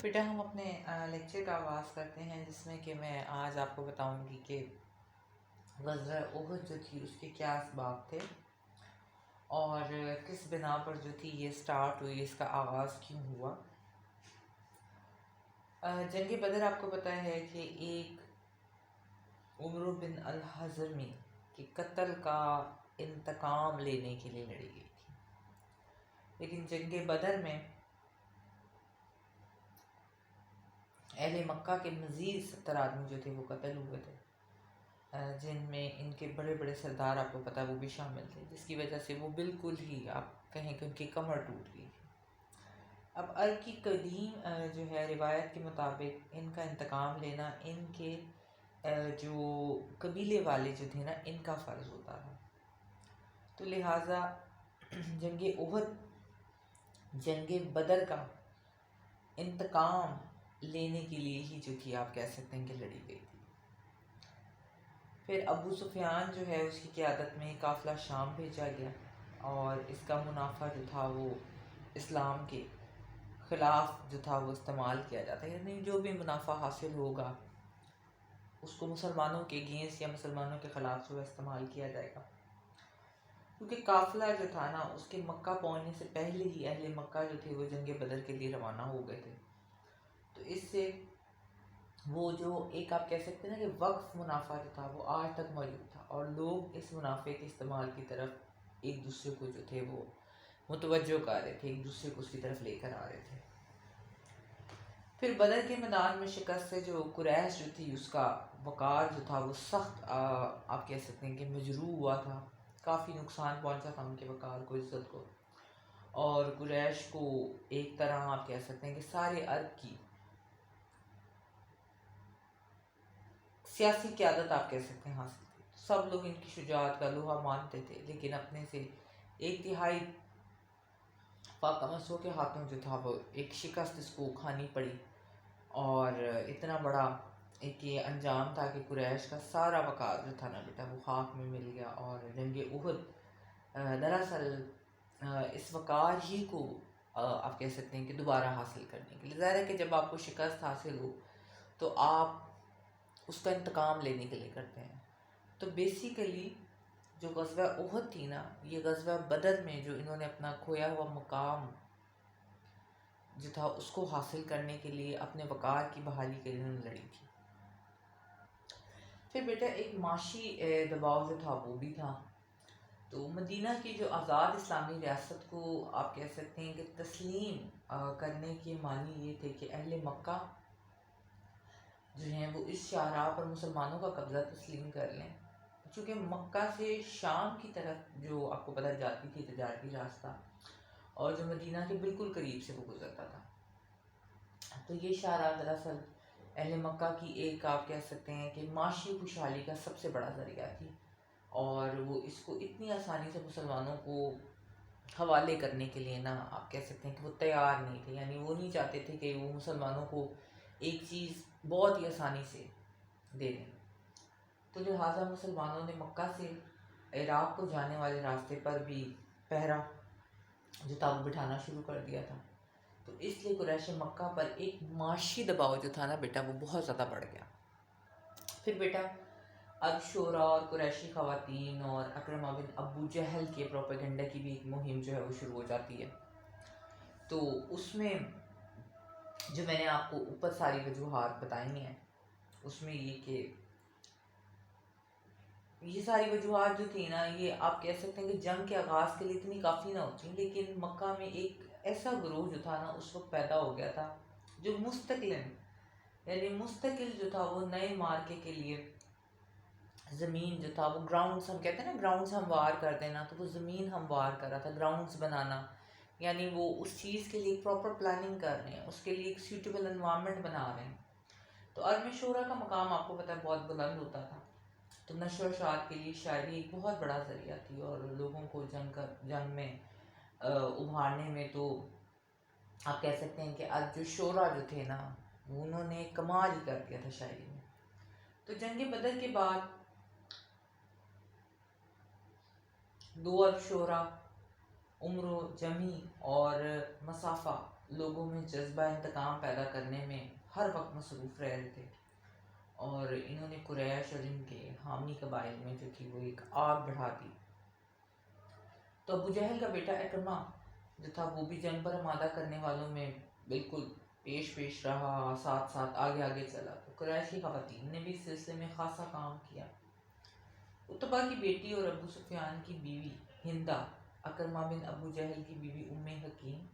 بیٹا ہم اپنے لیکچر کا آغاز کرتے ہیں، جس میں کہ میں آج آپ کو بتاؤں گی کہ غزوہ احد جو تھی اس کے کیا اسباب تھے اور کس بنا پر جو تھی یہ سٹارٹ ہوئی، اس کا آغاز کیوں ہوا۔ جنگ بدر آپ کو پتہ ہے کہ ایک عمرو بن الحضرمی کے قتل کا انتقام لینے کے لیے لڑی گئی تھی، لیکن جنگ بدر میں اہل مکہ کے مزید 70 آدمی جو تھے وہ قتل ہوئے تھے، جن میں ان کے بڑے بڑے سردار آپ کو پتہ وہ بھی شامل تھے، جس کی وجہ سے وہ بالکل ہی آپ کہیں کہ ان کی کمر ٹوٹ گئی تھی۔ اب عرب کی قدیم جو ہے روایت کے مطابق ان کا انتقام لینا ان کے جو قبیلے والے جو تھے نا ان کا فرض ہوتا تھا، تو لہٰذا جنگ احد جنگ بدر کا انتقام لینے کے لیے ہی جو تھی آپ کہہ سکتے ہیں کہ لڑی گئی تھی۔ پھر ابو سفیان جو ہے اس کی قیادت میں قافلہ شام بھیجا گیا اور اس کا منافع جو تھا وہ اسلام کے خلاف جو تھا وہ استعمال کیا جاتا ہے، یعنی جو بھی منافع حاصل ہوگا اس کو مسلمانوں کے اگینسٹ یا مسلمانوں کے خلاف جو استعمال کیا جائے گا، کیونکہ قافلہ جو تھا نا اس کے مکہ پہنچنے سے پہلے ہی اہل مکہ جو تھے وہ جنگ بدر کے لیے روانہ ہو گئے تھے، تو اس سے وہ جو ایک آپ کہہ سکتے ہیں نا کہ وقف منافع جو تھا وہ آج تک موجود تھا، اور لوگ اس منافع کے استعمال کی طرف ایک دوسرے کو جو تھے وہ متوجہ کر رہے تھے، ایک دوسرے کو اس کی طرف لے کر آ رہے تھے۔ پھر بدر کے میدان میں شکست سے جو قریش جو تھی اس کا وقار جو تھا وہ سخت آپ کہہ سکتے ہیں کہ مجروح ہوا تھا، کافی نقصان پہنچا تھا ان کے وقار کو، عزت کو، اور قریش کو ایک طرح آپ کہہ سکتے ہیں کہ سارے عرب کی سیاسی قیادت آپ کہہ سکتے ہیں حاصل تھی، سب لوگ ان کی شجاعت کا لوہا مانتے تھے، لیکن اپنے سے ایک تہائی فاقہ مسحور کے ہاتھوں جو تھا وہ ایک شکست اس کو کھانی پڑی، اور اتنا بڑا ایک یہ انجام تھا کہ قریش کا سارا وقار جو تھا نا بیٹا وہ خاک میں مل گیا، اور جنگ احد دراصل اس وقار ہی کو آپ کہہ سکتے ہیں کہ دوبارہ حاصل کرنے کے لیے، ظاہر ہے کہ جب آپ کو شکست حاصل ہو تو آپ اس کا انتقام لینے کے لیے کرتے ہیں۔ تو بیسیکلی جو غزوہ احد تھی نا، یہ غزوہ بدر میں جو انہوں نے اپنا کھویا ہوا مقام جو تھا اس کو حاصل کرنے کے لیے، اپنے وقار کی بحالی کے لیے انہوں نے لڑی تھی۔ پھر بیٹا ایک معاشی دباؤ جو تھا وہ بھی تھا، تو مدینہ کی جو آزاد اسلامی ریاست کو آپ کہہ سکتے ہیں کہ تسلیم کرنے کے معنی یہ تھے کہ اہل مکہ جو ہیں وہ اس شاہراہ پر مسلمانوں کا قبضہ تسلیم کر لیں، چونکہ مکہ سے شام کی طرف جو آپ کو پتہ جاتی تھی تجارتی راستہ، اور جو مدینہ کے بالکل قریب سے وہ گزرتا تھا، تو یہ شاہراہ دراصل اہل مکہ کی ایک آپ کہہ سکتے ہیں کہ معاشی خوشحالی کا سب سے بڑا ذریعہ تھی، اور وہ اس کو اتنی آسانی سے مسلمانوں کو حوالے کرنے کے لیے نا آپ کہہ سکتے ہیں کہ وہ تیار نہیں تھے، یعنی وہ نہیں چاہتے تھے کہ وہ مسلمانوں کو ایک چیز بہت ہی آسانی سے دے دیں، تو لہٰذا مسلمانوں نے مکہ سے عراق کو جانے والے راستے پر بھی پہرا جو تھا وہ بٹھانا شروع کر دیا تھا، تو اس لیے قریش مکہ پر ایک معاشی دباؤ جو تھا نا بیٹا وہ بہت زیادہ بڑھ گیا۔ پھر بیٹا اب شورا اور قریشی خواتین اور اکرمہ بن ابو جہل کے پروپیگنڈا کی بھی ایک مہم جو ہے وہ شروع ہو جاتی ہے، تو اس میں جو میں نے آپ کو اوپر ساری وجوہات بتائی ہیں اس میں یہ کہ یہ ساری وجوہات جو تھی نا یہ آپ کہہ سکتے ہیں کہ جنگ کے آغاز کے لیے اتنی کافی نہ ہوتی، لیکن مکہ میں ایک ایسا گروہ جو تھا نا اس وقت پیدا ہو گیا تھا جو مستقل جو تھا وہ نئے مارکے کے لیے زمین جو تھا وہ گراؤنڈز، ہم کہتے ہیں نا گراؤنڈز ہموار کر دینا، تو وہ زمین ہموار کر رہا تھا، گراؤنڈز بنانا، یعنی وہ اس چیز کے لیے پراپر پلاننگ کر رہے ہیں، اس کے لیے ایک سیوٹیبل انوائرمنٹ بنا رہے ہیں۔ تو عرب میں شورا کا مقام آپ کو پتہ ہے بہت بلند ہوتا تھا، تو نشر و اشاعت کے لیے شاعری ایک بہت بڑا ذریعہ تھی، اور لوگوں کو جنگ میں ابھارنے میں تو آپ کہہ سکتے ہیں کہ آج جو شعرا جو تھے نا انہوں نے کمال ہی کر دیا تھا شاعری میں۔ تو جنگ بدر کے بعد 2 ارب شعرا عمر و جمی اور مسافہ لوگوں میں جذبہ انتقام پیدا کرنے میں ہر وقت مصروف رہے تھے، اور انہوں نے قریش اور ان کے حامی قبائل میں جو تھی وہ ایک آگ بڑھا دی۔ تو ابو جہل کا بیٹا اکرمہ جو تھا وہ بھی جنگ پر آمادہ کرنے والوں میں بالکل پیش رہا، ساتھ ساتھ آگے آگے چلا۔ تو قریش کی خواتین نے بھی اس سلسلے میں خاصا کام کیا۔ اتبا کی بیٹی اور ابو سفیان کی بیوی ہندہ، اکرمہ بن ابو جہل کی بیوی ام حکیم،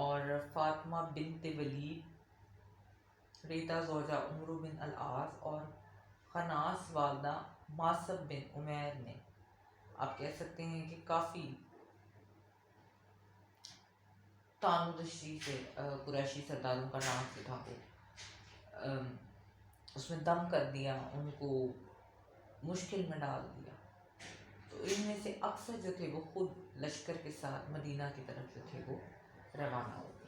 اور فاطمہ بنت ولید، ریتا زوجہ عمرو بن العاص، اور خناس والدہ ماسب بن عمیر نے، آپ کہہ سکتے ہیں کہ کافی تان و تشریح سے قریشی سرداروں کا نام جو تھا وہ اس میں دم کر دیا، ان کو مشکل میں ڈال دیا۔ تو ان میں سے اکثر جو تھے وہ خود لشکر کے ساتھ مدینہ کی طرف جو تھے وہ روانہ ہو گئے۔